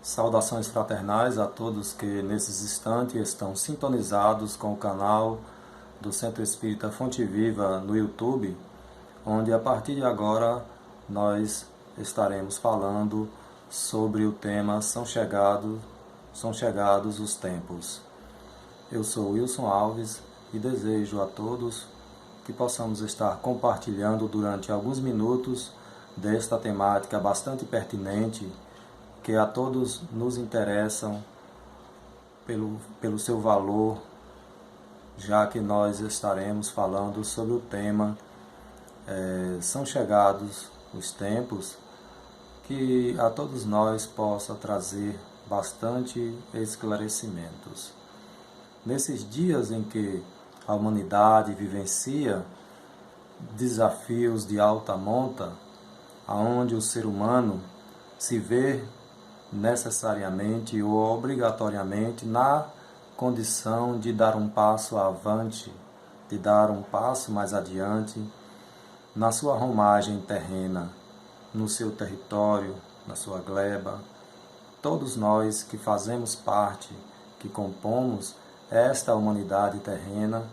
Saudações fraternais a todos que nesses instantes estão sintonizados com o canal do Centro Espírita Fonte Viva no YouTube, onde a partir de agora nós estaremos falando sobre o tema São chegados os tempos. Eu sou Wilson Alves e desejo a todos que possamos estar compartilhando durante alguns minutos desta temática bastante pertinente, que a todos nos interessam pelo seu valor, já que nós estaremos falando sobre o tema São chegados os tempos, que a todos nós possa trazer bastante esclarecimentos. Nesses dias em que a humanidade vivencia desafios de alta monta, aonde o ser humano se vê necessariamente ou obrigatoriamente na condição de dar um passo avante, de dar um passo mais adiante na sua romagem terrena, no seu território, na sua gleba. Todos nós que fazemos parte, que compomos esta humanidade terrena,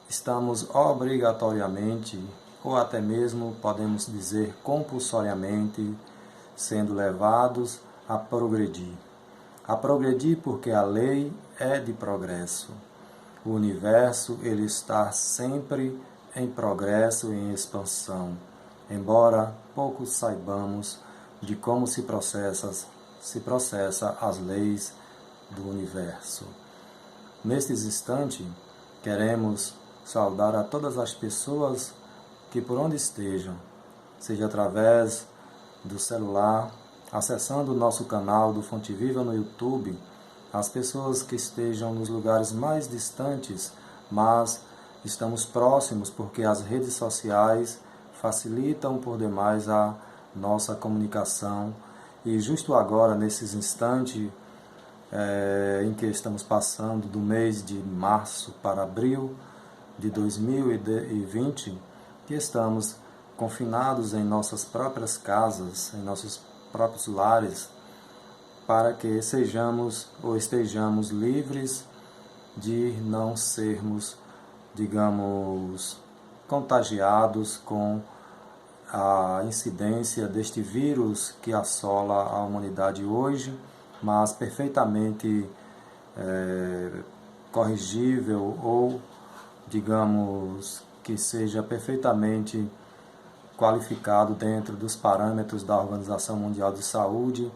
estamos obrigatoriamente, ou até mesmo podemos dizer compulsoriamente, sendo levados a progredir. A progredir porque a lei é de progresso. O universo ele está sempre em progresso e em expansão, embora pouco saibamos de como se processa as leis do universo. Nestes instantes, queremos saudar a todas as pessoas que por onde estejam, seja através do celular, acessando o nosso canal do Fonte Viva no YouTube, as pessoas que estejam nos lugares mais distantes, mas estamos próximos porque as redes sociais facilitam por demais a nossa comunicação. E justo agora, nesses instantes em que estamos passando do mês de março para abril de 2020, que estamos confinados em nossas próprias casas, em nossos próprios lares, para que sejamos ou estejamos livres de não sermos, digamos, contagiados com a incidência deste vírus que assola a humanidade hoje, mas perfeitamente corrigível ou, digamos, que seja perfeitamente qualificado dentro dos parâmetros da Organização Mundial de Saúde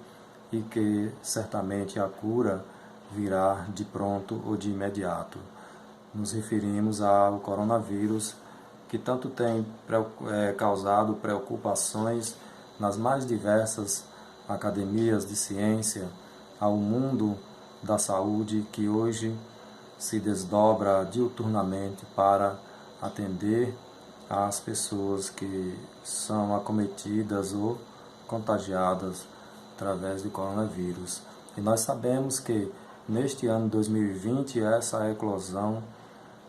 e que certamente a cura virá de pronto ou de imediato. Nos referimos ao coronavírus, que tanto tem causado preocupações nas mais diversas academias de ciência, ao mundo da saúde que hoje se desdobra diuturnamente para atender às pessoas que são acometidas ou contagiadas através do coronavírus. E nós sabemos que neste ano 2020 essa eclosão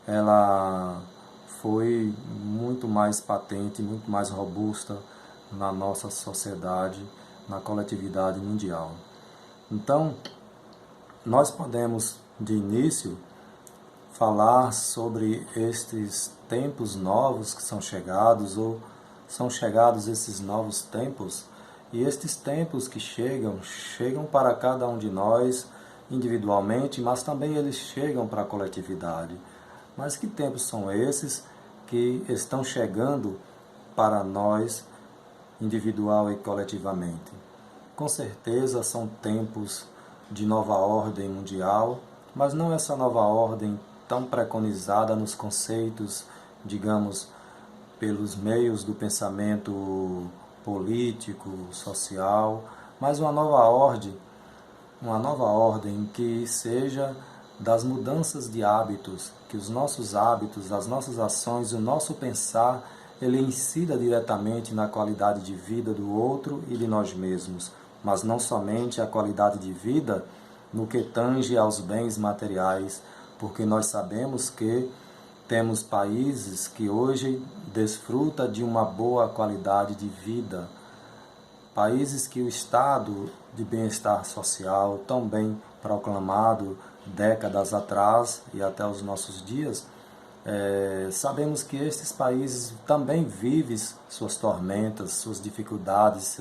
ela foi muito mais patente, muito mais robusta na nossa sociedade, na coletividade mundial. Então, nós podemos de início falar sobre estes tempos novos que são chegados, ou são chegados esses novos tempos, e estes tempos que chegam para cada um de nós individualmente, mas também eles chegam para a coletividade. Mas que tempos são esses que estão chegando para nós individual e coletivamente? Com certeza são tempos de nova ordem mundial, mas não essa nova ordem tão preconizada nos conceitos, digamos, pelos meios do pensamento político, social, mas uma nova ordem que seja das mudanças de hábitos, que os nossos hábitos, as nossas ações, o nosso pensar, ele incida diretamente na qualidade de vida do outro e de nós mesmos, mas não somente a qualidade de vida no que tange aos bens materiais, porque nós sabemos que temos países que hoje desfrutam de uma boa qualidade de vida, países que o Estado de bem-estar social, tão bem proclamado décadas atrás e até os nossos dias, sabemos que estes países também vivem suas tormentas, suas dificuldades,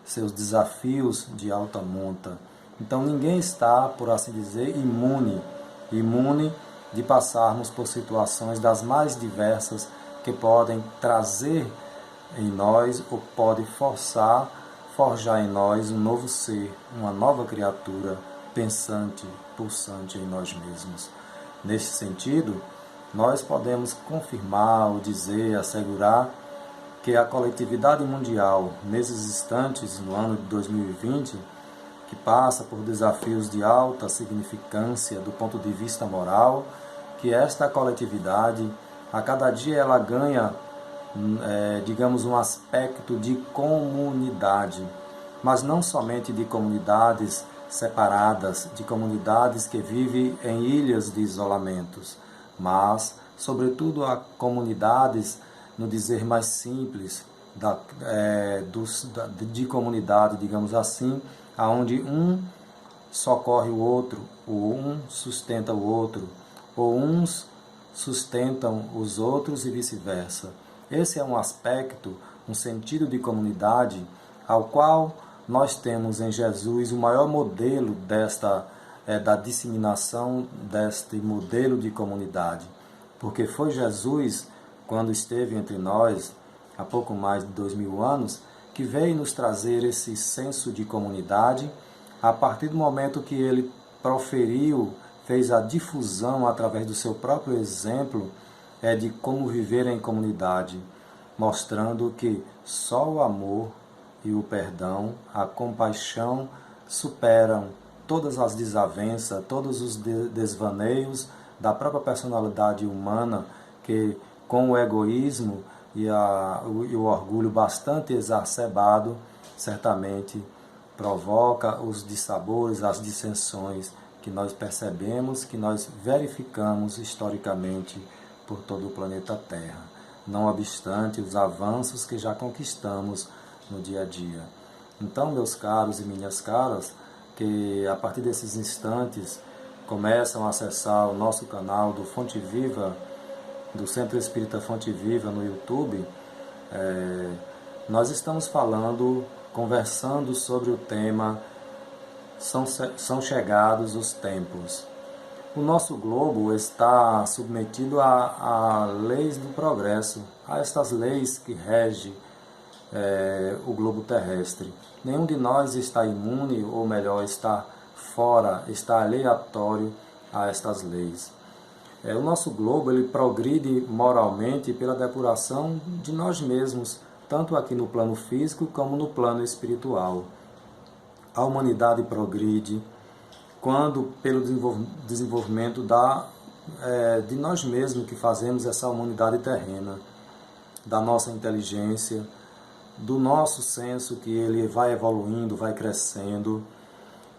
seus desafios de alta monta. Então ninguém está, por assim dizer, imune de passarmos por situações das mais diversas que podem trazer em nós ou pode forjar em nós um novo ser, uma nova criatura pensante, pulsante em nós mesmos. Neste sentido, nós podemos confirmar ou dizer, assegurar que a coletividade mundial, nesses instantes, no ano de 2020, que passa por desafios de alta significância do ponto de vista moral, que esta coletividade, a cada dia ela ganha, digamos, um aspecto de comunidade, mas não somente de comunidades separadas, de comunidades que vivem em ilhas de isolamentos, mas, sobretudo, a comunidades, no dizer mais simples, de comunidade, digamos assim, onde um socorre o outro, ou um sustenta o outro, ou uns sustentam os outros e vice-versa. Esse é um aspecto, um sentido de comunidade, ao qual nós temos em Jesus o maior modelo da disseminação deste modelo de comunidade. Porque foi Jesus, quando esteve entre nós, há pouco mais de 2000 anos, que veio nos trazer esse senso de comunidade, a partir do momento que ele proferiu, fez a difusão através do seu próprio exemplo de como viver em comunidade, mostrando que só o amor e o perdão, a compaixão superam todas as desavenças, todos os desvaneios da própria personalidade humana, que com o egoísmo e o orgulho bastante exacerbado, certamente provoca os dissabores, as dissensões que nós percebemos, que nós verificamos historicamente por todo o planeta Terra, não obstante os avanços que já conquistamos no dia a dia. Então, meus caros e minhas caras, que a partir desses instantes começam a acessar o nosso canal do Fonte Viva, do Centro Espírita Fonte Viva no YouTube, nós estamos conversando sobre o tema São chegados os tempos. O nosso globo está submetido a leis do progresso, a estas leis que regem o globo terrestre. Nenhum de nós está imune, ou melhor, está fora, está aleatório a estas leis. O nosso globo ele progride moralmente pela depuração de nós mesmos, tanto aqui no plano físico como no plano espiritual. A humanidade progride quando pelo desenvolvimento de nós mesmos que fazemos essa humanidade terrena, da nossa inteligência, do nosso senso que ele vai evoluindo, vai crescendo,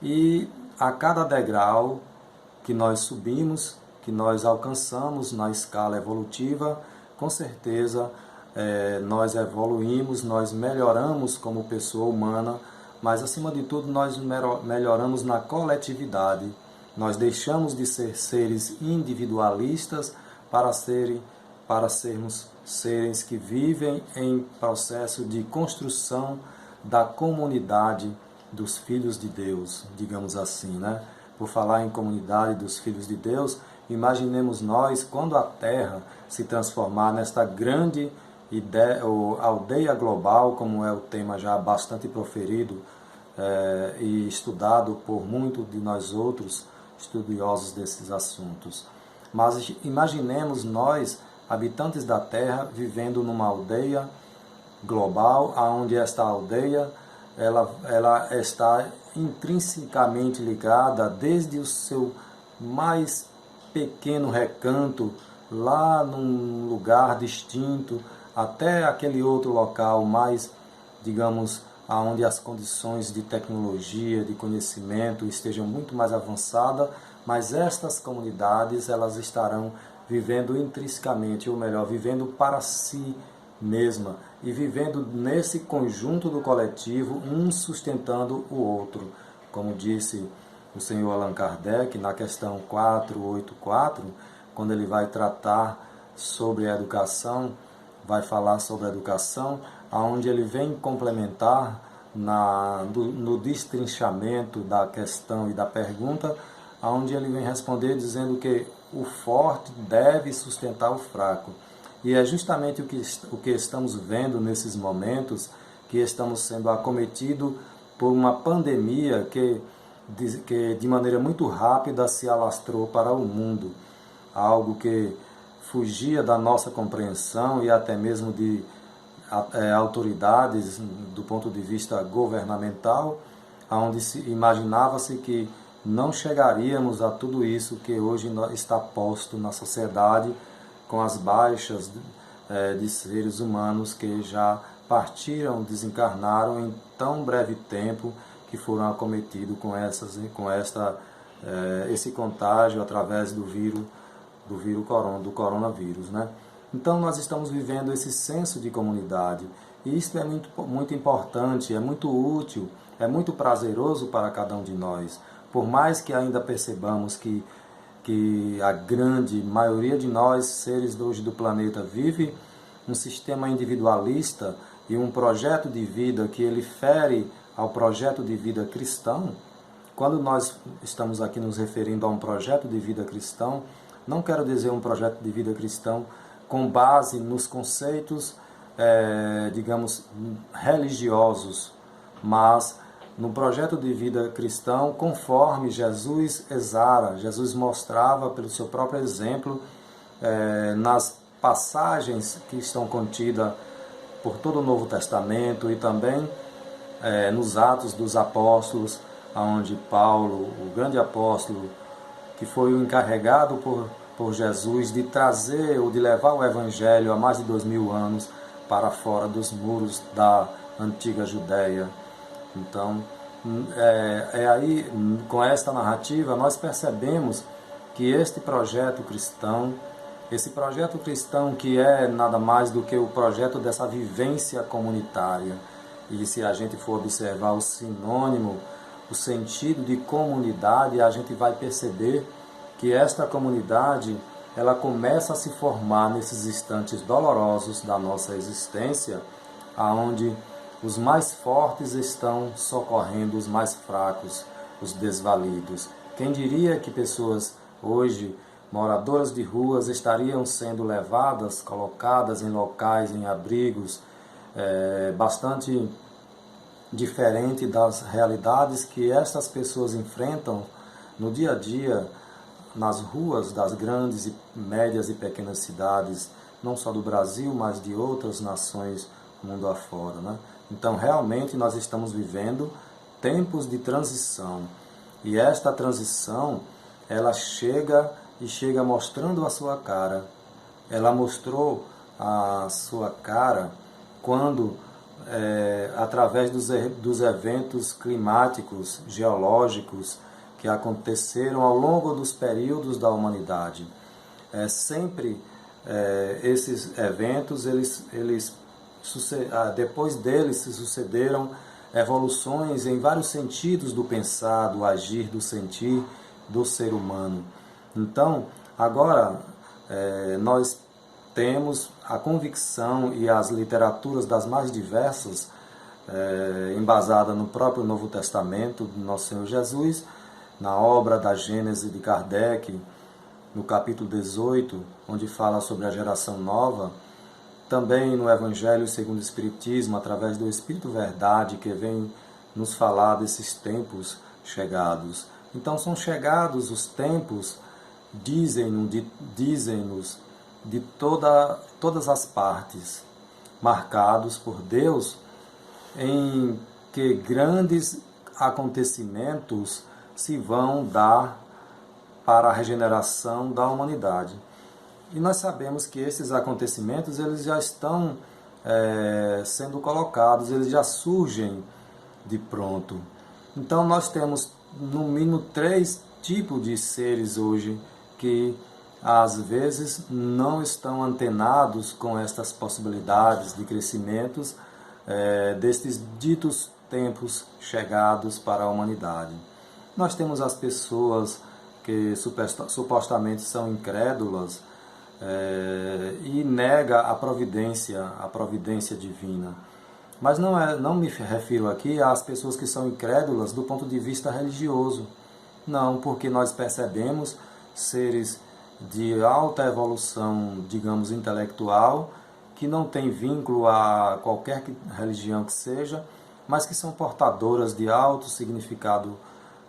e a cada degrau que nós subimos, que nós alcançamos na escala evolutiva, com certeza nós evoluímos, nós melhoramos como pessoa humana, mas acima de tudo nós melhoramos na coletividade. Nós deixamos de ser seres individualistas para sermos seres que vivem em processo de construção da comunidade dos filhos de Deus, digamos assim, né? Por falar em comunidade dos filhos de Deus, imaginemos nós quando a Terra se transformar nesta grande ideia, ou aldeia global, como é o tema já bastante proferido e estudado por muitos de nós outros estudiosos desses assuntos. Mas imaginemos nós, habitantes da Terra, vivendo numa aldeia global, onde esta aldeia ela está intrinsecamente ligada desde o seu mais pequeno recanto, lá num lugar distinto, até aquele outro local mais, digamos, onde as condições de tecnologia, de conhecimento estejam muito mais avançadas, mas estas comunidades elas estarão vivendo intrinsecamente, ou melhor, vivendo para si mesma e vivendo nesse conjunto do coletivo, um sustentando o outro. Como disse o senhor Allan Kardec na questão 484, quando ele vai tratar sobre a educação, vai falar sobre a educação, onde ele vem complementar no destrinchamento da questão e da pergunta, onde ele vem responder dizendo que o forte deve sustentar o fraco. E é justamente o que estamos vendo nesses momentos, que estamos sendo acometidos por uma pandemia que de maneira muito rápida se alastrou para o mundo. Algo que fugia da nossa compreensão e até mesmo de autoridades do ponto de vista governamental, onde imaginava-se que não chegaríamos a tudo isso que hoje está posto na sociedade, com as baixas de seres humanos que já partiram, desencarnaram em tão breve tempo, que foram acometidos com esse contágio através do coronavírus, né? Então nós estamos vivendo esse senso de comunidade, e isso é muito importante, é muito útil, é muito prazeroso para cada um de nós. Por mais que ainda percebamos que a grande maioria de nós, seres hoje do planeta, vive um sistema individualista e um projeto de vida que ele fere ao projeto de vida cristão. Quando nós estamos aqui nos referindo a um projeto de vida cristão, não quero dizer um projeto de vida cristão com base nos conceitos, digamos, religiosos, mas no projeto de vida cristão conforme Jesus exara, Jesus mostrava pelo seu próprio exemplo, nas passagens que estão contidas por todo o Novo Testamento e também nos Atos dos Apóstolos, onde Paulo, o grande apóstolo, que foi o encarregado por Jesus de trazer ou de levar o Evangelho há mais de 2000 anos para fora dos muros da antiga Judéia. Então, aí, com esta narrativa, nós percebemos que esse projeto cristão que é nada mais do que o projeto dessa vivência comunitária, e se a gente for observar o sinônimo, o sentido de comunidade, a gente vai perceber que esta comunidade, ela começa a se formar nesses instantes dolorosos da nossa existência, aonde os mais fortes estão socorrendo os mais fracos, os desvalidos. Quem diria que pessoas hoje, moradoras de ruas, estariam sendo levadas, colocadas em locais, em abrigos, bastante diferente das realidades que essas pessoas enfrentam no dia a dia, nas ruas das grandes, médias e pequenas cidades, não só do Brasil, mas de outras nações mundo afora, né? Então, realmente, nós estamos vivendo tempos de transição. E esta transição, ela chega mostrando a sua cara. Ela mostrou a sua cara quando, através dos eventos climáticos, geológicos, que aconteceram ao longo dos períodos da humanidade. Esses eventos, depois deles se sucederam evoluções em vários sentidos do pensar, do agir, do sentir do ser humano. Então, agora nós temos a convicção e as literaturas das mais diversas, embasada no próprio Novo Testamento do Nosso Senhor Jesus, na obra da Gênese de Kardec, no capítulo 18, onde fala sobre a geração nova, também no Evangelho segundo o Espiritismo, através do Espírito Verdade, que vem nos falar desses tempos chegados. Então são chegados os tempos, dizem-nos, de todas as partes, marcados por Deus, em que grandes acontecimentos se vão dar para a regeneração da humanidade. E nós sabemos que esses acontecimentos, eles já estão sendo colocados, eles já surgem de pronto. Então nós temos no mínimo 3 tipos de seres hoje que às vezes não estão antenados com estas possibilidades de crescimentos destes ditos tempos chegados para a humanidade. Nós temos as pessoas que supostamente são incrédulas e nega a providência divina. Mas não me refiro aqui às pessoas que são incrédulas do ponto de vista religioso. Não, porque nós percebemos seres de alta evolução, digamos, intelectual, que não tem vínculo a qualquer religião que seja, mas que são portadoras de alto significado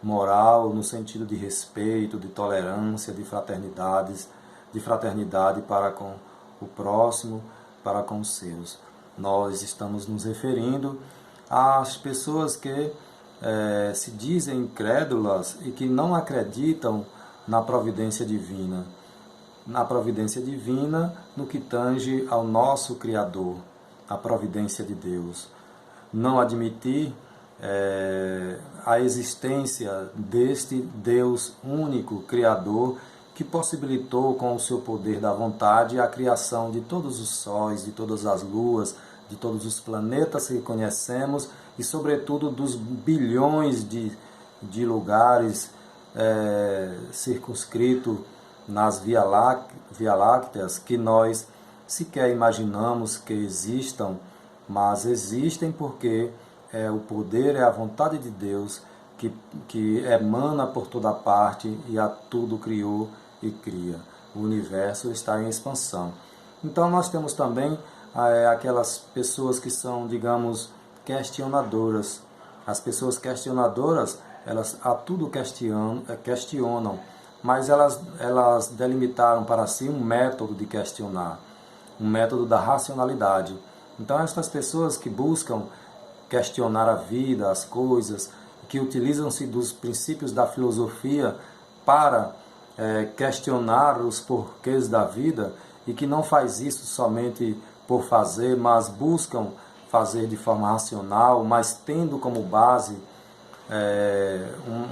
moral, no sentido de respeito, de tolerância, de fraternidade para com o próximo, para com os seus. Nós estamos nos referindo às pessoas que se dizem incrédulas e que não acreditam na providência divina. Na providência divina no que tange ao nosso Criador, a providência de Deus. Não admitir a existência deste Deus único, Criador, que possibilitou com o seu poder da vontade a criação de todos os sóis, de todas as luas, de todos os planetas que conhecemos e, sobretudo, dos bilhões de lugares circunscritos nas Via Lácteas que nós sequer imaginamos que existam, mas existem porque o poder, a vontade de Deus que emana por toda parte e a tudo criou e cria. O universo está em expansão. Então nós temos também aquelas pessoas que são, digamos, questionadoras. As pessoas questionadoras, elas a tudo questionam, mas elas delimitaram para si um método de questionar, um método da racionalidade. Então estas pessoas que buscam questionar a vida, as coisas, que utilizam-se dos princípios da filosofia para questionar os porquês da vida, e que não faz isso somente por fazer, mas buscam fazer de forma racional, mas tendo como base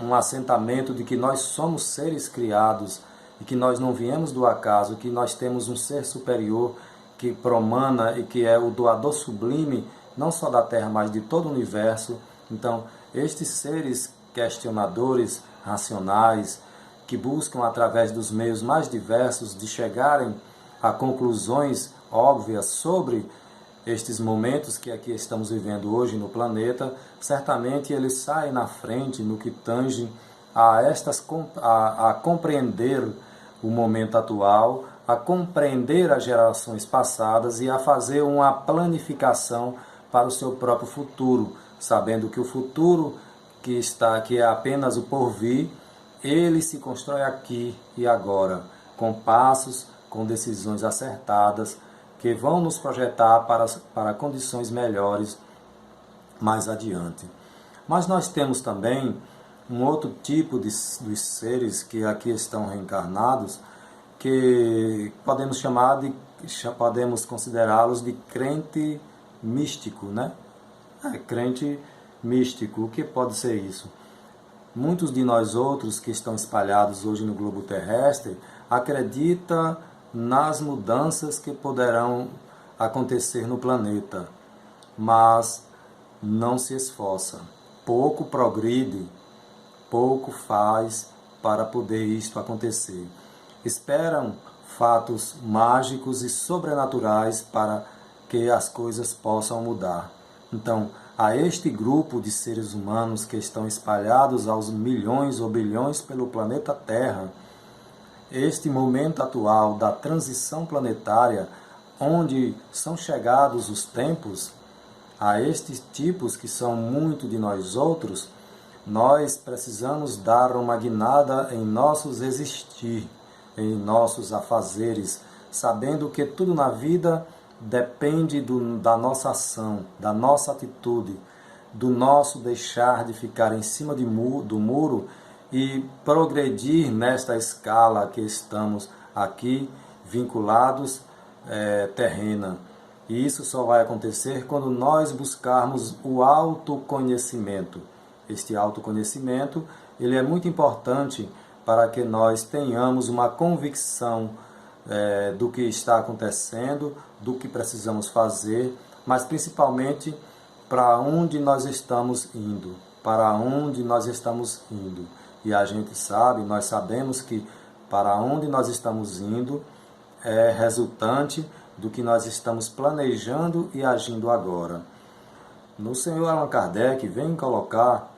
um assentamento de que nós somos seres criados e que nós não viemos do acaso, que nós temos um ser superior que promana e que é o doador sublime, não só da Terra, mas de todo o universo. Então, estes seres questionadores, racionais, que buscam através dos meios mais diversos de chegarem a conclusões óbvias sobre estes momentos que aqui estamos vivendo hoje no planeta, certamente eles saem na frente no que tange a compreender o momento atual, a compreender as gerações passadas e a fazer uma planificação para o seu próprio futuro, sabendo que o futuro que é apenas o porvir, ele se constrói aqui e agora, com passos, com decisões acertadas, que vão nos projetar para condições melhores mais adiante. Mas nós temos também um outro tipo dos seres que aqui estão reencarnados, que podemos considerá-los de crente místico, né? Crente místico, o que pode ser isso? Muitos de nós outros que estão espalhados hoje no globo terrestre acreditam nas mudanças que poderão acontecer no planeta, mas não se esforça, pouco progride, pouco faz para poder isto acontecer. Esperam fatos mágicos e sobrenaturais para que as coisas possam mudar. Então, a este grupo de seres humanos que estão espalhados aos milhões ou bilhões pelo planeta Terra, este momento atual da transição planetária, onde são chegados os tempos, a estes tipos que são muito de nós outros, nós precisamos dar uma guinada em nossos existir, em nossos afazeres, sabendo que tudo na vida depende da nossa ação, da nossa atitude, do nosso deixar de ficar em cima do muro e progredir nesta escala que estamos aqui vinculados terrena. E isso só vai acontecer quando nós buscarmos o autoconhecimento. Este autoconhecimento ele é muito importante para que nós tenhamos uma convicção do que está acontecendo, do que precisamos fazer, mas principalmente para onde nós estamos indo, para onde nós estamos indo. E a gente sabe, nós sabemos que para onde nós estamos indo é resultante do que nós estamos planejando e agindo agora. No Senhor Allan Kardec vem colocar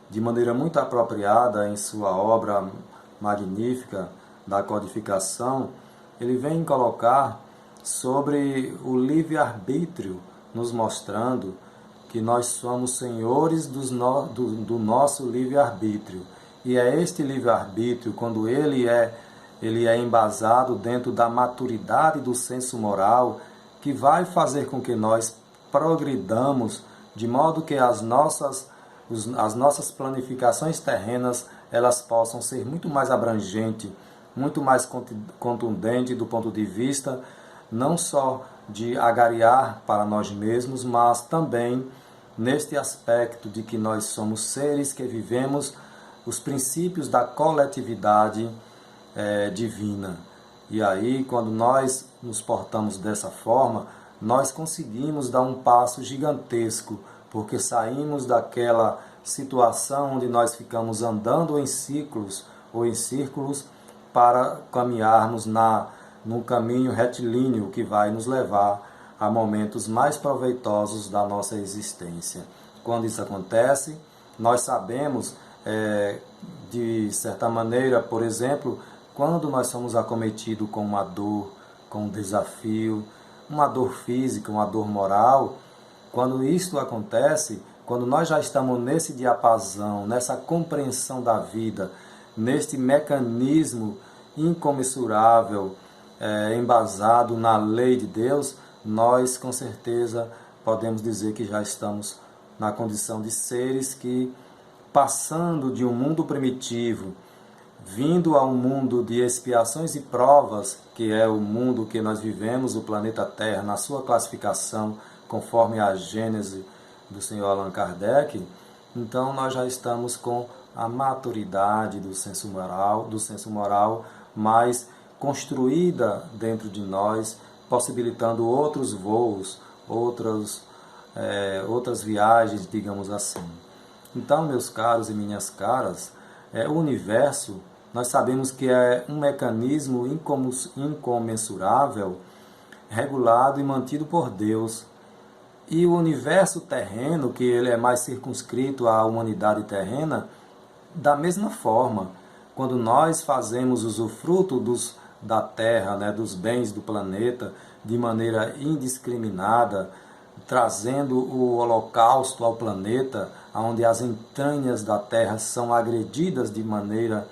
de maneira muito apropriada em sua obra magnífica da codificação, ele vem colocar sobre o livre-arbítrio, nos mostrando que nós somos senhores do nosso livre-arbítrio. E é este livre-arbítrio, quando ele é embasado dentro da maturidade do senso moral, que vai fazer com que nós progridamos, de modo que as nossas planificações terrenas elas possam ser muito mais abrangentes, muito mais contundentes do ponto de vista não só de agariar para nós mesmos, mas também neste aspecto de que nós somos seres que vivemos os princípios da coletividade divina. E aí, quando nós nos portamos dessa forma, nós conseguimos dar um passo gigantesco, porque saímos daquela situação onde nós ficamos andando em ciclos ou em círculos para caminharmos num caminho retilíneo que vai nos levar a momentos mais proveitosos da nossa existência. Quando isso acontece, nós sabemos, de certa maneira, por exemplo, quando nós somos acometidos com uma dor, com um desafio, uma dor física, uma dor moral, quando isto acontece, quando nós já estamos nesse diapasão, nessa compreensão da vida, neste mecanismo incomensurável, embasado na lei de Deus, nós com certeza podemos dizer que já estamos na condição de seres que, passando de um mundo primitivo, vindo a um mundo de expiações e provas, que é o mundo que nós vivemos, o planeta Terra, na sua classificação, conforme a Gênese do Senhor Allan Kardec, então nós já estamos com a maturidade do senso moral mais construída dentro de nós, possibilitando outros voos, outras viagens, digamos assim. Então, meus caros e minhas caras, o universo, nós sabemos que é um mecanismo incomensurável, regulado e mantido por Deus. E o universo terreno, que ele é mais circunscrito à humanidade terrena, da mesma forma, quando nós fazemos usufruto da Terra, dos bens do planeta, de maneira indiscriminada, trazendo o holocausto ao planeta, onde as entranhas da Terra são agredidas de maneira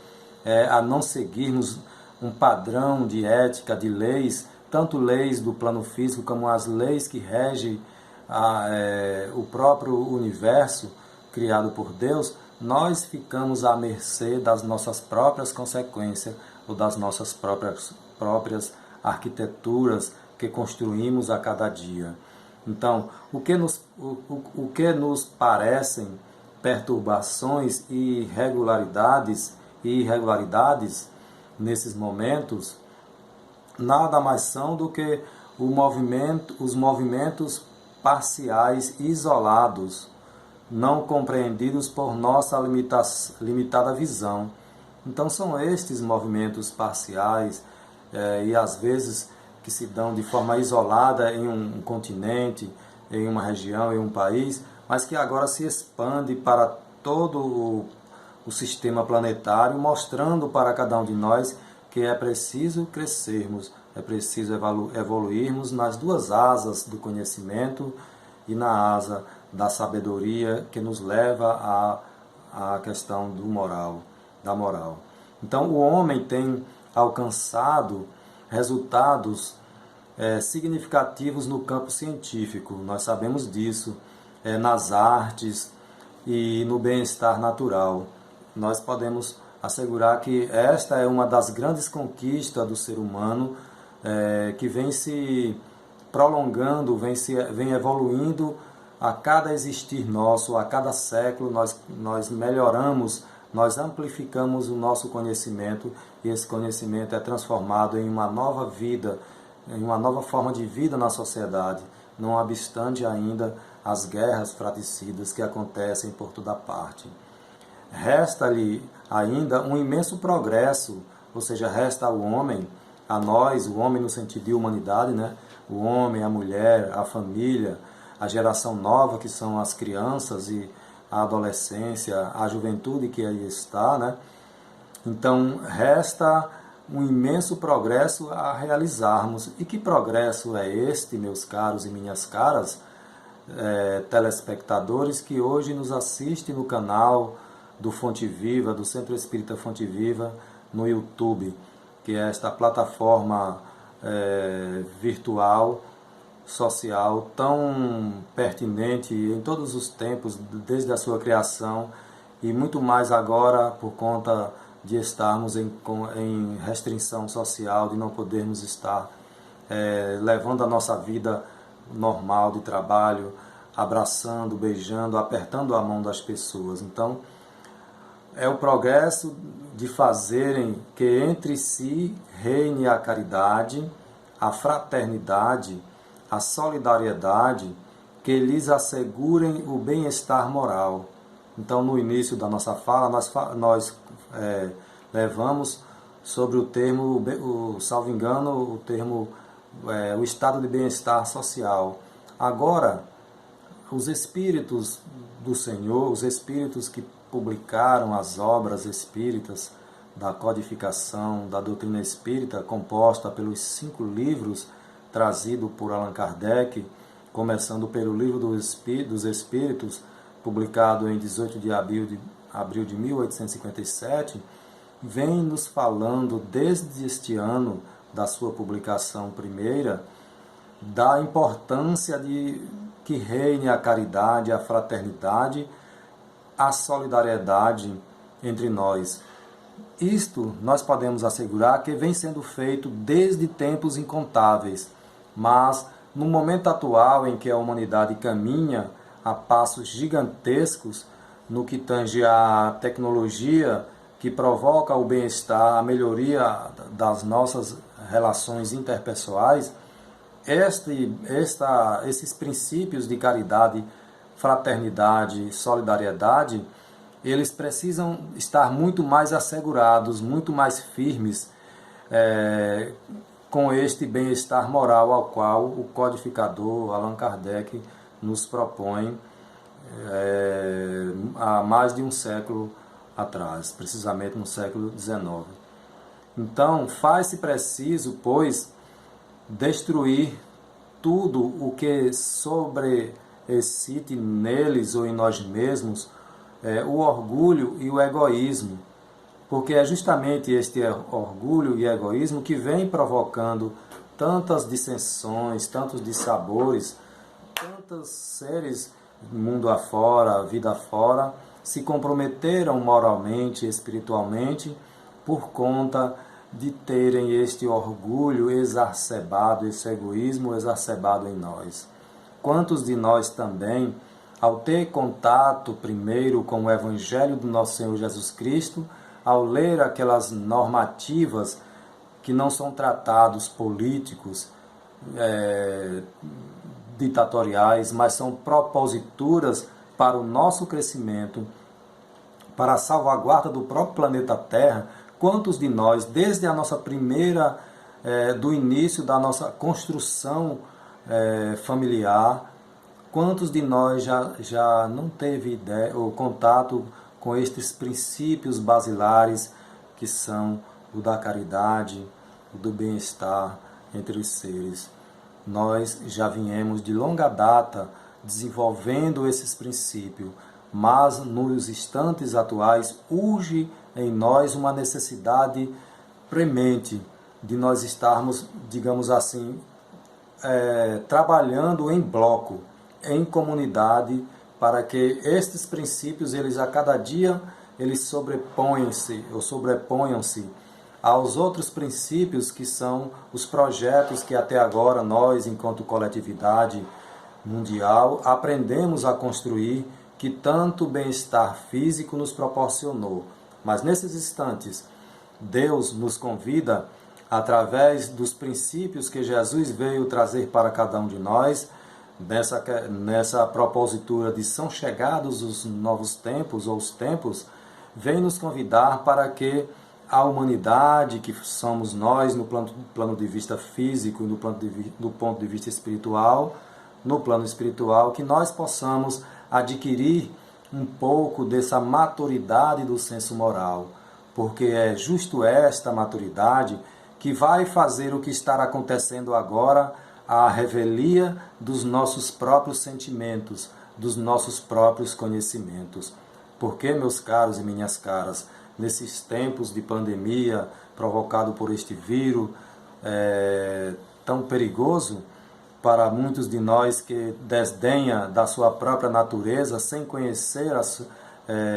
a não seguirmos um padrão de ética, de leis, tanto leis do plano físico como as leis que regem o próprio universo criado por Deus, nós ficamos à mercê das nossas próprias consequências ou das nossas próprias arquiteturas que construímos a cada dia. Então, o que nos parecem perturbações e irregularidades nesses momentos, nada mais são do que os movimentos parciais isolados, não compreendidos por nossa limitada visão. Então são estes movimentos parciais e às vezes que se dão de forma isolada em um continente, em uma região, em um país, mas que agora se expande para todo o sistema planetário, mostrando para cada um de nós que é preciso crescermos, é preciso evoluirmos nas duas asas do conhecimento e na asa da sabedoria que nos leva à questão da moral. Então o homem tem alcançado resultados significativos no campo científico, nós sabemos disso, nas artes e no bem-estar natural. Nós podemos assegurar que esta é uma das grandes conquistas do ser humano, que vem se prolongando, vem evoluindo a cada existir nosso, a cada século nós melhoramos nós amplificamos o nosso conhecimento e esse conhecimento é transformado em uma nova vida, em uma nova forma de vida na sociedade, não obstante ainda as guerras fratricidas que acontecem por toda parte. Resta-lhe ainda um imenso progresso, ou seja, resta ao homem, a nós, o homem no sentido de humanidade, né? O homem, a mulher, a família, a geração nova, que são as crianças e a adolescência, a juventude que aí está, né? Então, resta um imenso progresso a realizarmos. E que progresso é este, meus caros e minhas caras, telespectadores que hoje nos assistem no canal do Fonte Viva, do Centro Espírita Fonte Viva, no YouTube, que é esta plataforma virtual, social, tão pertinente em todos os tempos, desde a sua criação, e muito mais agora por conta de estarmos em restrição social, de não podermos estar levando a nossa vida normal de trabalho, abraçando, beijando, apertando a mão das pessoas. Então, é o progresso de fazerem que entre si reine a caridade, a fraternidade, a solidariedade, que lhes assegurem o bem-estar moral. Então, no início da nossa fala, nós levamos sobre o termo, salvo engano, o termo, o estado de bem-estar social. Agora, os Espíritos do Senhor, os Espíritos que publicaram as obras espíritas da codificação da doutrina espírita, composta pelos 5 livros trazidos por Allan Kardec, começando pelo Livro dos Espíritos, publicado em 18 de abril de 1857, vem nos falando desde este ano da sua publicação primeira, da importância de que reine a caridade, a fraternidade, a solidariedade entre nós. Isto nós podemos assegurar que vem sendo feito desde tempos incontáveis, mas no momento atual em que a humanidade caminha a passos gigantescos no que tange à tecnologia que provoca o bem-estar, a melhoria das nossas relações interpessoais, esses princípios de caridade, fraternidade, solidariedade, eles precisam estar muito mais assegurados, muito mais firmes com este bem-estar moral ao qual o codificador Allan Kardec nos propõe há mais de um século atrás, precisamente no século XIX. Então, faz-se preciso, pois, destruir tudo o que sobreexcite neles ou em nós mesmos o orgulho e o egoísmo, porque é justamente este orgulho e egoísmo que vem provocando tantas dissensões, tantos dissabores, tantos seres mundo afora, vida afora, se comprometeram moralmente, espiritualmente, por conta de terem este orgulho exacerbado, esse egoísmo exacerbado em nós. Quantos de nós também, ao ter contato primeiro com o Evangelho do nosso Senhor Jesus Cristo, ao ler aquelas normativas que não são tratados políticos, ditatoriais, mas são proposituras para o nosso crescimento, para a salvaguarda do próprio planeta Terra, quantos de nós, desde a nossa primeira, do início da nossa construção familiar, quantos de nós já não teve ideia ou contato com estes princípios basilares que são o da caridade, o do bem-estar entre os seres? Nós já viemos de longa data desenvolvendo esses princípios, mas nos instantes atuais urge em nós uma necessidade premente de nós estarmos, digamos assim, trabalhando em bloco, em comunidade, para que estes princípios, eles a cada dia, eles sobreponham-se aos outros princípios que são os projetos que até agora nós, enquanto coletividade mundial, aprendemos a construir que tanto bem-estar físico nos proporcionou. Mas nesses instantes, Deus nos convida, através dos princípios que Jesus veio trazer para cada um de nós, nessa propositura de são chegados os novos tempos, ou os tempos, vem nos convidar para que a humanidade, que somos nós no plano de vista físico e no ponto de vista espiritual, no plano espiritual, que nós possamos adquirir um pouco dessa maturidade do senso moral, porque é justo esta maturidade que vai fazer o que está acontecendo agora, a revelia dos nossos próprios sentimentos, dos nossos próprios conhecimentos. Porque, meus caros e minhas caras, nesses tempos de pandemia provocado por este vírus tão perigoso, para muitos de nós que desdenha da sua própria natureza, sem conhecer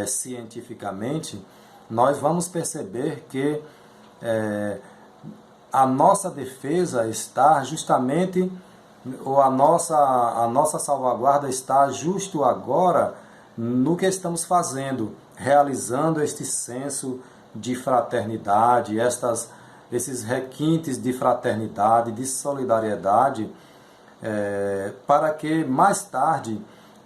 cientificamente, nós vamos perceber que a nossa defesa está justamente, ou a nossa salvaguarda está justo agora no que estamos fazendo, realizando este senso de fraternidade, esses requintes de fraternidade, de solidariedade, para que mais tarde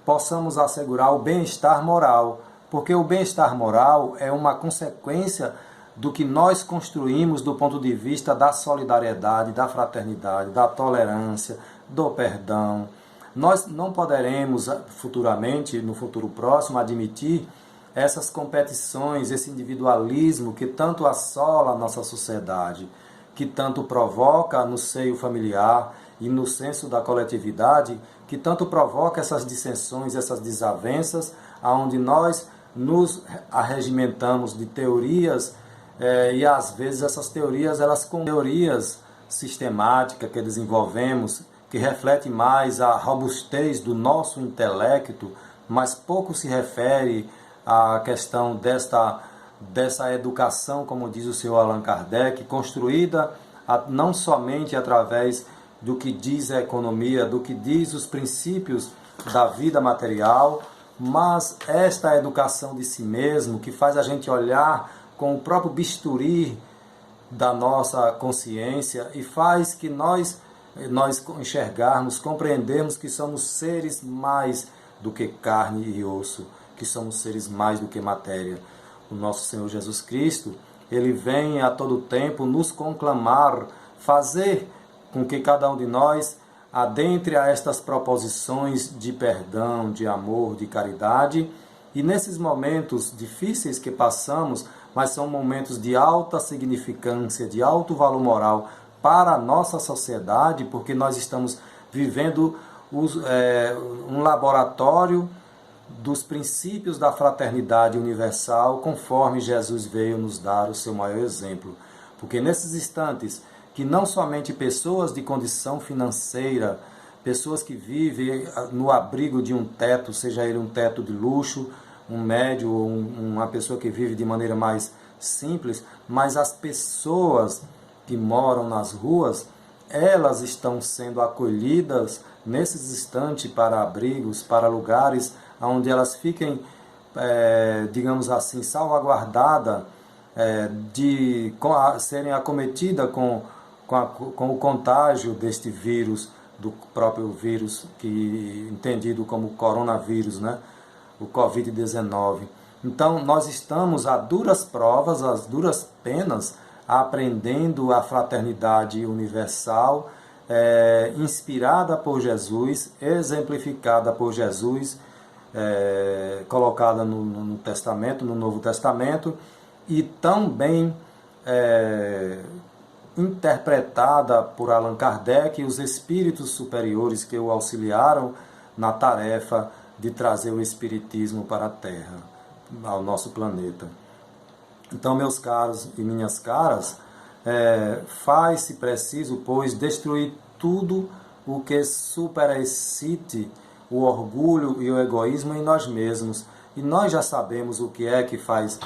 possamos assegurar o bem-estar moral, porque o bem-estar moral é uma consequência do que nós construímos do ponto de vista da solidariedade, da fraternidade, da tolerância, do perdão. Nós não poderemos futuramente, no futuro próximo, admitir essas competições, esse individualismo que tanto assola a nossa sociedade, que tanto provoca no seio familiar e no senso da coletividade, que tanto provoca essas dissensões, essas desavenças, aonde nós nos arregimentamos de teorias e às vezes essas teorias, elas com teorias sistemáticas que desenvolvemos, que reflete mais a robustez do nosso intelecto, mas pouco se refere à questão dessa educação, como diz o senhor Allan Kardec, construída não somente através do que diz a economia, do que diz os princípios da vida material, mas esta educação de si mesmo, que faz a gente olhar com o próprio bisturi da nossa consciência e faz que nós enxergarmos, compreendermos que somos seres mais do que carne e osso, que somos seres mais do que matéria. O nosso Senhor Jesus Cristo, Ele vem a todo tempo nos conclamar, fazer com que cada um de nós adentre a estas proposições de perdão, de amor, de caridade, e nesses momentos difíceis que passamos, mas são momentos de alta significância, de alto valor moral para a nossa sociedade, porque nós estamos vivendo um laboratório dos princípios da fraternidade universal, conforme Jesus veio nos dar o seu maior exemplo. Porque nesses instantes, que não somente pessoas de condição financeira, pessoas que vivem no abrigo de um teto, seja ele um teto de luxo, um médio ou uma pessoa que vive de maneira mais simples, mas as pessoas que moram nas ruas, elas estão sendo acolhidas nesses instantes para abrigos, para lugares onde elas fiquem, digamos assim, salvaguardadas de serem acometidas com o contágio deste vírus, do próprio vírus entendido como coronavírus, né? O Covid-19. Então, nós estamos a duras provas, às duras penas, aprendendo a fraternidade universal, inspirada por Jesus, exemplificada por Jesus, colocada no Testamento, no Novo Testamento, e tão bem interpretada por Allan Kardec e os espíritos superiores que o auxiliaram na tarefa de trazer o Espiritismo para a Terra, ao nosso planeta. Então, meus caros e minhas caras, faz-se preciso, pois, destruir tudo o que superexcite o orgulho e o egoísmo em nós mesmos. E nós já sabemos o que é que faz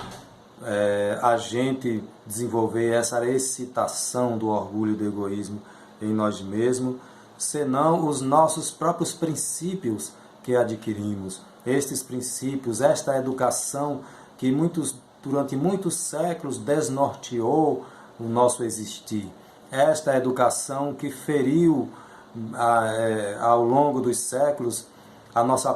a gente desenvolver essa excitação do orgulho e do egoísmo em nós mesmos, senão os nossos próprios princípios que adquirimos, estes princípios, esta educação que durante muitos séculos desnorteou o nosso existir. Esta educação que feriu ao longo dos séculos a nossa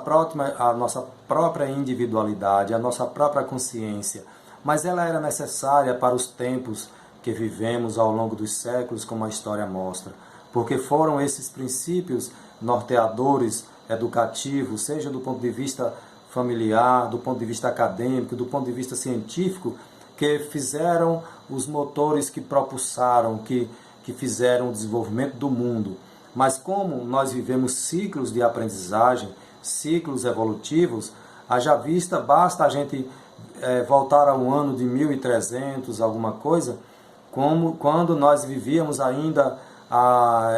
própria individualidade, a nossa própria consciência. Mas ela era necessária para os tempos que vivemos ao longo dos séculos, como a história mostra. Porque foram esses princípios norteadores, educativos, seja do ponto de vista familiar, do ponto de vista acadêmico, do ponto de vista científico, que fizeram os motores que propulsaram, que fizeram o desenvolvimento do mundo. Mas como nós vivemos ciclos de aprendizagem, ciclos evolutivos, haja vista, basta a gente voltar ao ano de 1300, alguma coisa, quando nós vivíamos ainda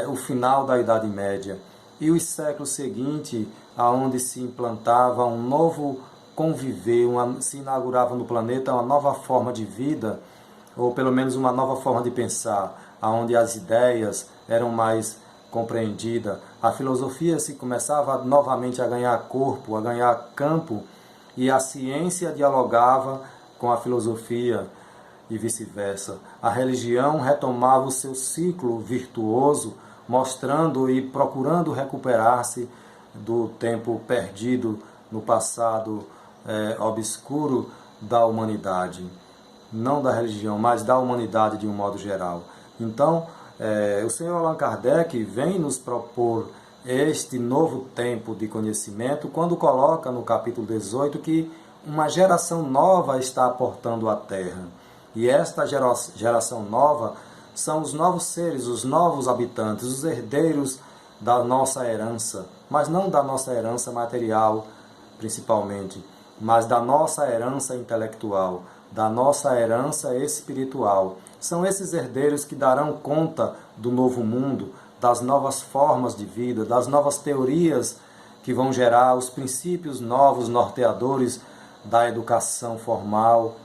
o final da Idade Média. E os séculos seguintes, onde se implantava um novo conviver, se inaugurava no planeta uma nova forma de vida, ou pelo menos uma nova forma de pensar, onde as ideias eram mais compreendidas, a filosofia se começava novamente a ganhar corpo, a ganhar campo, e a ciência dialogava com a filosofia e vice-versa. A religião retomava o seu ciclo virtuoso, mostrando e procurando recuperar-se do tempo perdido no passado obscuro da humanidade. Não da religião, mas da humanidade de um modo geral. Então, o Senhor Allan Kardec vem nos propor este novo tempo de conhecimento quando coloca no capítulo 18 que uma geração nova está aportando à Terra. E esta geração nova são os novos seres, os novos habitantes, os herdeiros da nossa herança, mas não da nossa herança material, principalmente, mas da nossa herança intelectual, da nossa herança espiritual. São esses herdeiros que darão conta do novo mundo, das novas formas de vida, das novas teorias que vão gerar os princípios novos norteadores da educação formal,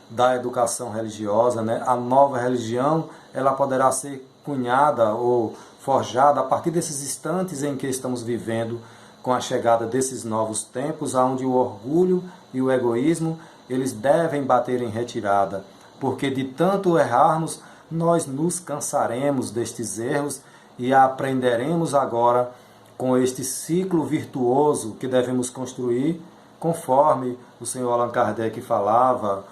da educação religiosa, né? A nova religião, ela poderá ser cunhada ou forjada a partir desses instantes em que estamos vivendo, com a chegada desses novos tempos, onde o orgulho e o egoísmo, eles devem bater em retirada, porque de tanto errarmos, nós nos cansaremos destes erros e aprenderemos agora com este ciclo virtuoso que devemos construir, conforme o Senhor Allan Kardec falava,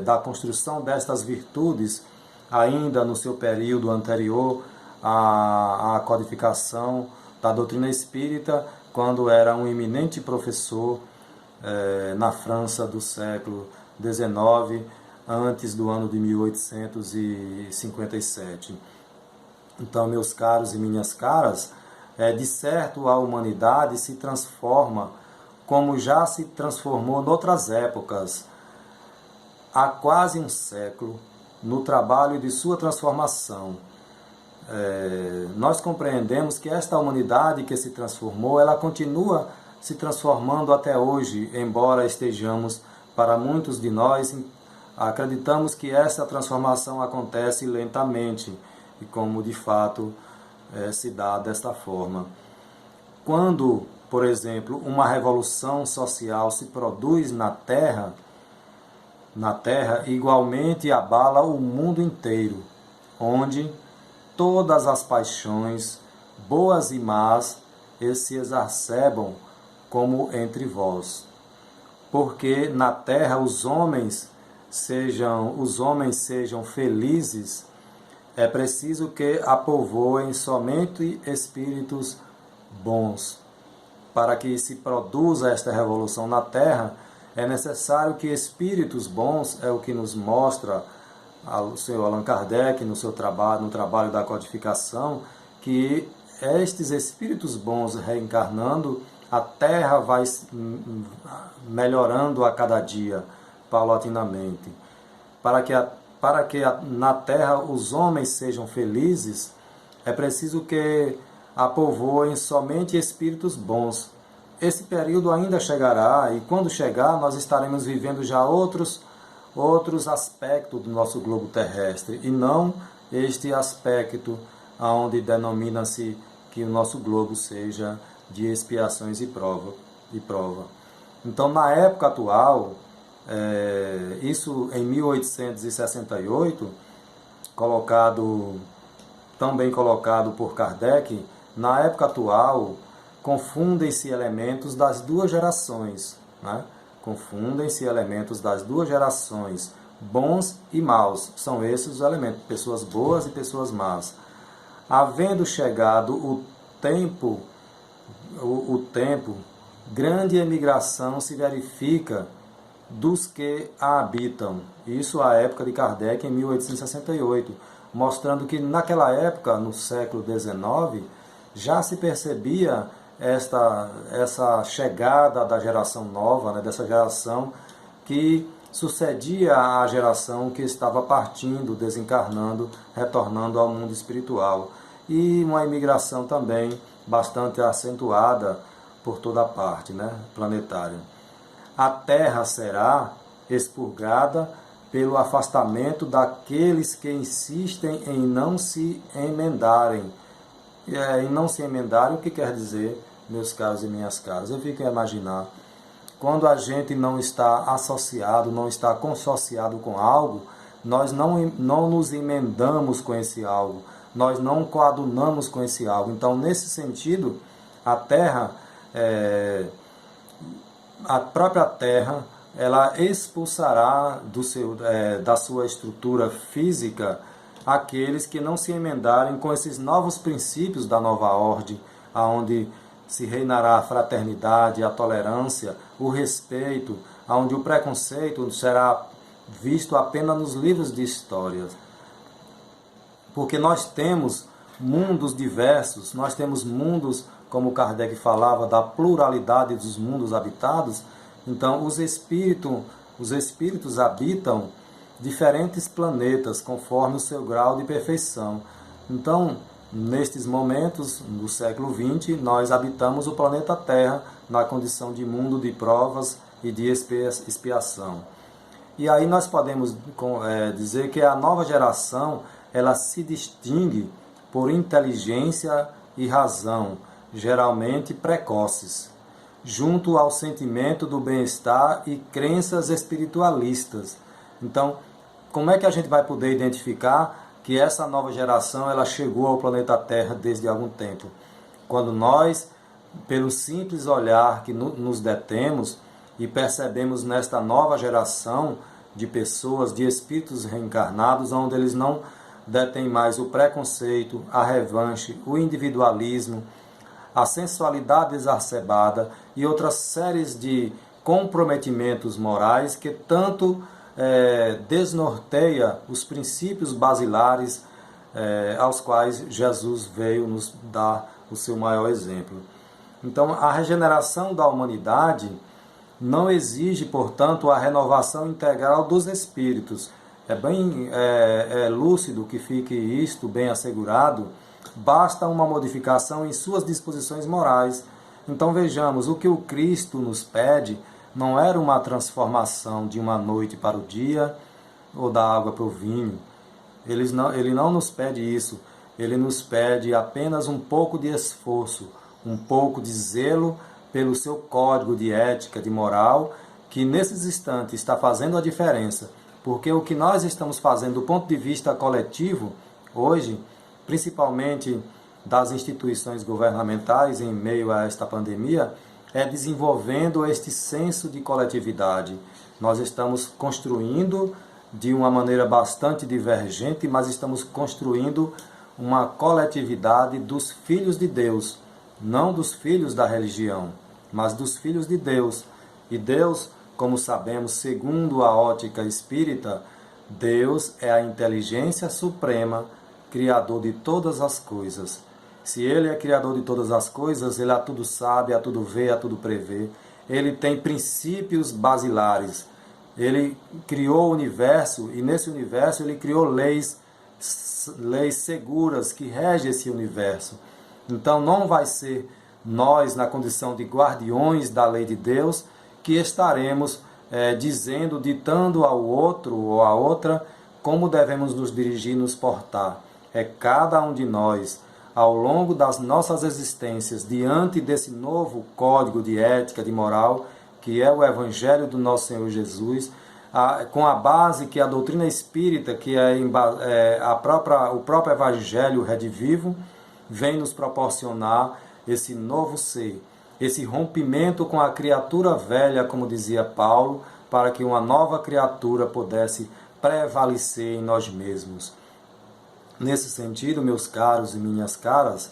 da construção destas virtudes, ainda no seu período anterior à codificação da doutrina espírita, quando era um eminente professor na França do século XIX, antes do ano de 1857. Então, meus caros e minhas caras, de certo a humanidade se transforma como já se transformou noutras épocas, há quase um século, no trabalho de sua transformação. Nós compreendemos que esta humanidade que se transformou, ela continua se transformando até hoje, embora estejamos, para muitos de nós, acreditamos que essa transformação acontece lentamente, e como de fato se dá desta forma. Quando, por exemplo, uma revolução social se produz na Terra, igualmente abala o mundo inteiro, onde todas as paixões, boas e más, se exacerbam como entre vós. Porque na terra os homens sejam felizes, é preciso que a povoem somente espíritos bons. Para que se produza esta revolução na terra, é necessário que espíritos bons, é o que nos mostra o Senhor Allan Kardec no seu trabalho, no trabalho da codificação, que estes espíritos bons reencarnando, a Terra vai melhorando a cada dia, paulatinamente. Para que na Terra os homens sejam felizes, é preciso que a povoem somente espíritos bons. Esse período ainda chegará, e quando chegar, nós estaremos vivendo já outros aspectos do nosso globo terrestre, e não este aspecto onde denomina-se que o nosso globo seja de expiações e provas. de prova. Então, na época atual, isso em 1868, também colocado por Kardec, na época atual, confundem-se elementos das duas gerações, né? Confundem-se elementos das duas gerações, bons e maus. São esses os elementos, pessoas boas e pessoas más. Havendo chegado o tempo, grande emigração se verifica dos que a habitam. Isso à época de Kardec, em 1868, mostrando que naquela época, no século XIX, já se percebia essa chegada da geração nova, né, dessa geração que sucedia à geração que estava partindo, desencarnando, retornando ao mundo espiritual. E uma imigração também bastante acentuada por toda parte, né, planetária. A Terra será expurgada pelo afastamento daqueles que insistem em não se emendarem. Em não se emendarem, o que quer dizer, meus caros e minhas caras? Eu fico a imaginar, quando a gente não está associado, não está consorciado com algo, nós não nos emendamos com esse algo, nós não coadunamos com esse algo. Então, nesse sentido, a Terra, a própria Terra, ela expulsará da sua estrutura física aqueles que não se emendarem com esses novos princípios da nova ordem, aonde se reinará a fraternidade, a tolerância, o respeito, onde o preconceito será visto apenas nos livros de histórias. Porque nós temos mundos diversos, nós temos mundos, como Kardec falava, da pluralidade dos mundos habitados. Então, os espíritos habitam diferentes planetas, conforme o seu grau de perfeição. Então, nestes momentos do século XX, nós habitamos o planeta Terra na condição de mundo de provas e de expiação. E aí nós podemos dizer que a nova geração, ela se distingue por inteligência e razão, geralmente precoces, junto ao sentimento do bem-estar e crenças espiritualistas. Então, como é que a gente vai poder identificar que essa nova geração ela chegou ao planeta Terra desde algum tempo? Quando nós, pelo simples olhar que nos detemos e percebemos nesta nova geração de pessoas, de espíritos reencarnados, onde eles não detêm mais o preconceito, a revanche, o individualismo, a sensualidade exacerbada e outras séries de comprometimentos morais que tanto desnorteia os princípios basilares aos quais Jesus veio nos dar o seu maior exemplo. Então, a regeneração da humanidade não exige, portanto, a renovação integral dos espíritos. É bem lúcido que fique isto bem assegurado. Basta uma modificação em suas disposições morais. Então vejamos, o que o Cristo nos pede não era uma transformação de uma noite para o dia ou da água para o vinho. Ele não nos pede isso. Ele nos pede apenas um pouco de esforço, um pouco de zelo pelo seu código de ética, de moral, que nesses instantes está fazendo a diferença. Porque o que nós estamos fazendo do ponto de vista coletivo, hoje, principalmente das instituições governamentais em meio a esta pandemia, é desenvolvendo este senso de coletividade. Nós estamos construindo de uma maneira bastante divergente, mas estamos construindo uma coletividade dos filhos de Deus, não dos filhos da religião, mas dos filhos de Deus. E Deus, como sabemos, segundo a ótica espírita, Deus é a inteligência suprema, criador de todas as coisas. Se Ele é criador de todas as coisas, Ele a tudo sabe, a tudo vê, a tudo prevê. Ele tem princípios basilares. Ele criou o universo e nesse universo Ele criou leis seguras que regem esse universo. Então não vai ser nós, na condição de guardiões da lei de Deus, que estaremos ditando ao outro ou à outra como devemos nos dirigir e nos portar. É cada um de nós, ao longo das nossas existências, diante desse novo código de ética, de moral, que é o Evangelho do nosso Senhor Jesus, com a base que é a doutrina espírita, que é o próprio Evangelho redivivo, vem nos proporcionar esse novo ser, esse rompimento com a criatura velha, como dizia Paulo, para que uma nova criatura pudesse prevalecer em nós mesmos. Nesse sentido, meus caros e minhas caras,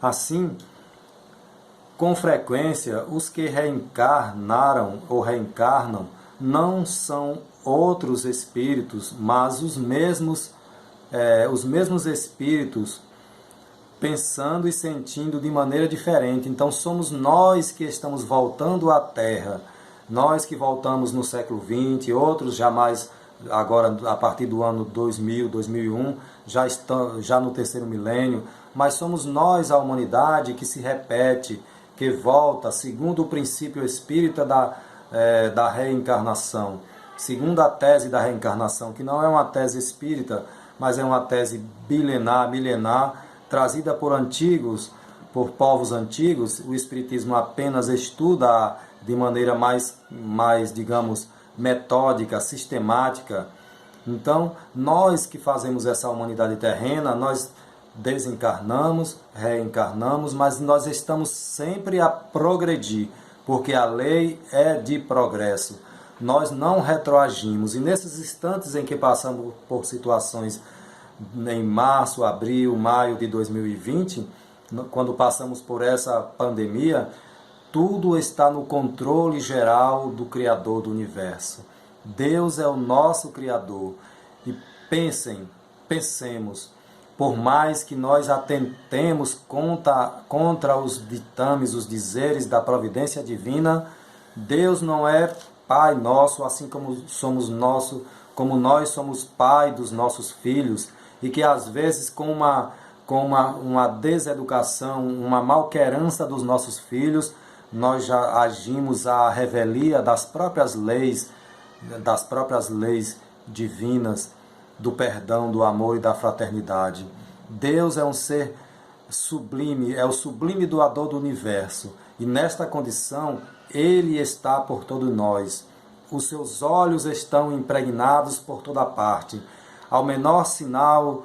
assim, com frequência, os que reencarnaram ou reencarnam não são outros espíritos, mas os mesmos espíritos pensando e sentindo de maneira diferente. Então somos nós que estamos voltando à Terra, nós que voltamos no século XX, outros jamais, agora a partir do ano 2000, 2001, já no terceiro milênio, mas somos nós, a humanidade, que se repete, que volta, segundo o princípio espírita da reencarnação, segundo a tese da reencarnação, que não é uma tese espírita, mas é uma tese milenar, trazida por povos antigos. O Espiritismo apenas estuda de maneira mais, digamos, metódica, sistemática. Então, nós que fazemos essa humanidade terrena, nós desencarnamos, reencarnamos, mas nós estamos sempre a progredir, porque a lei é de progresso. Nós não retroagimos, e nesses instantes em que passamos por situações em março, abril, maio de 2020, quando passamos por essa pandemia, tudo está no controle geral do Criador do Universo. Deus é o nosso Criador. E pensemos, por mais que nós atentemos contra os ditames, os dizeres da providência divina, Deus não é Pai nosso, assim como nós somos Pai dos nossos filhos, e que às vezes com uma deseducação, uma malquerança dos nossos filhos, nós já agimos à revelia das próprias leis divinas, do perdão, do amor e da fraternidade. Deus é um ser sublime, é o sublime doador do universo, e nesta condição Ele está por todos nós. Os seus olhos estão impregnados por toda parte. Ao menor sinal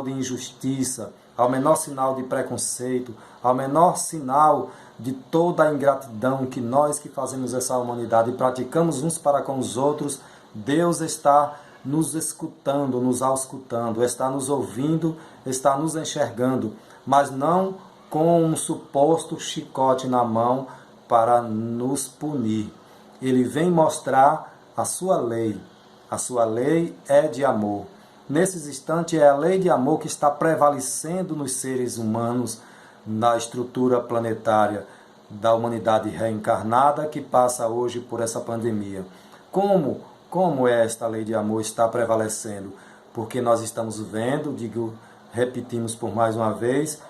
de injustiça, ao menor sinal de preconceito, ao menor sinal de toda a ingratidão que nós que fazemos essa humanidade e praticamos uns para com os outros, Deus está nos escutando, nos auscultando, está nos ouvindo, está nos enxergando, mas não com um suposto chicote na mão para nos punir. Ele vem mostrar a sua lei. A sua lei é de amor. Nesses instantes é a lei de amor que está prevalecendo nos seres humanos, na estrutura planetária da humanidade reencarnada que passa hoje por essa pandemia. Como esta lei de amor está prevalecendo? Porque nós estamos vendo, repetimos por mais uma vez,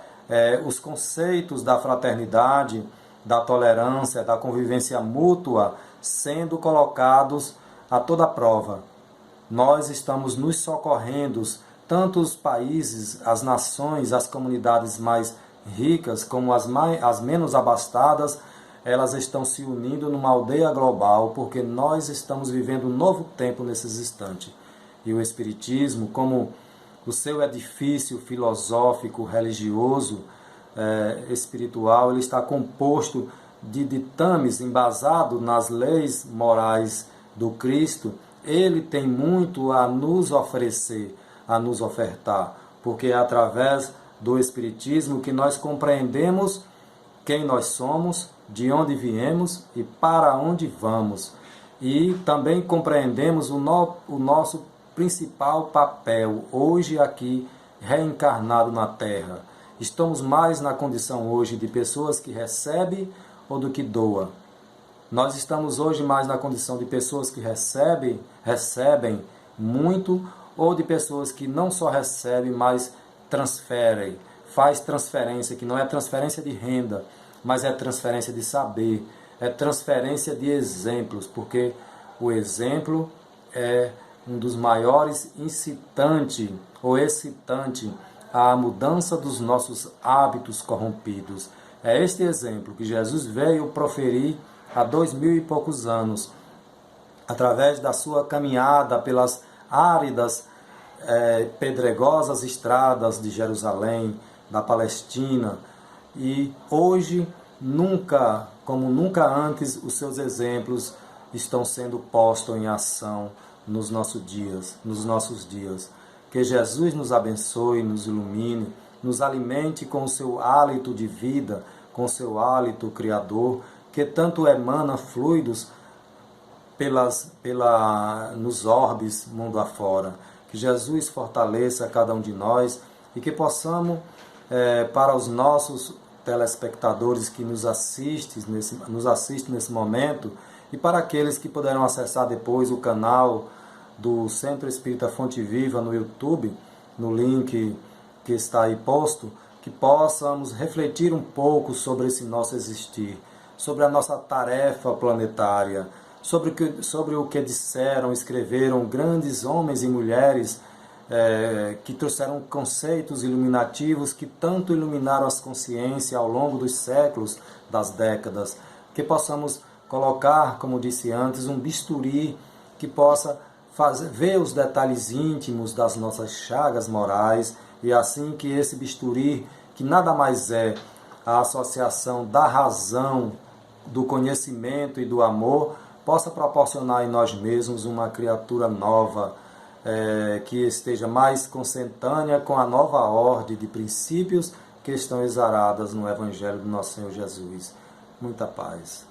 os conceitos da fraternidade, da tolerância, da convivência mútua sendo colocados a toda prova. Nós estamos nos socorrendo, tanto os países, as nações, as comunidades mais ricas, como as menos abastadas, elas estão se unindo numa aldeia global, porque nós estamos vivendo um novo tempo nesses instantes. E o Espiritismo, como o seu edifício filosófico, religioso, espiritual, ele está composto de ditames embasado nas leis morais do Cristo. Ele tem muito a nos oferecer, a nos ofertar, porque é através do Espiritismo que nós compreendemos quem nós somos, de onde viemos e para onde vamos. E também compreendemos o nosso principal papel hoje aqui, reencarnado na Terra. Estamos mais na condição hoje de pessoas que recebem ou do que doa. Nós estamos hoje mais na condição de pessoas que recebem muito, ou de pessoas que não só recebem, mas transferem, faz transferência, que não é transferência de renda, mas é transferência de saber, é transferência de exemplos, porque o exemplo é um dos maiores excitante à mudança dos nossos hábitos corrompidos. É este exemplo que Jesus veio proferir há 2000 e poucos anos, através da sua caminhada pelas áridas, pedregosas estradas de Jerusalém, da Palestina. E hoje, nunca, como nunca antes, os seus exemplos estão sendo postos em ação nos nossos dias. Que Jesus nos abençoe, nos ilumine, nos alimente com o seu hálito de vida, com o seu hálito criador, que tanto emana fluidos nos orbes mundo afora. Que Jesus fortaleça cada um de nós e que possamos, para os nossos telespectadores que nos assistem nesse momento, e para aqueles que puderão acessar depois o canal do Centro Espírita Fonte Viva no YouTube, no link que está aí posto, que possamos refletir um pouco sobre esse nosso existir, sobre a nossa tarefa planetária, sobre o que disseram, escreveram grandes homens e mulheres que trouxeram conceitos iluminativos que tanto iluminaram as consciências ao longo dos séculos, das décadas. Que possamos colocar, como disse antes, um bisturi que possa ver os detalhes íntimos das nossas chagas morais, e assim que esse bisturi, que nada mais é a associação da razão, do conhecimento e do amor, possa proporcionar em nós mesmos uma criatura nova, que esteja mais consentânea com a nova ordem de princípios que estão exaradas no Evangelho do nosso Senhor Jesus. Muita paz.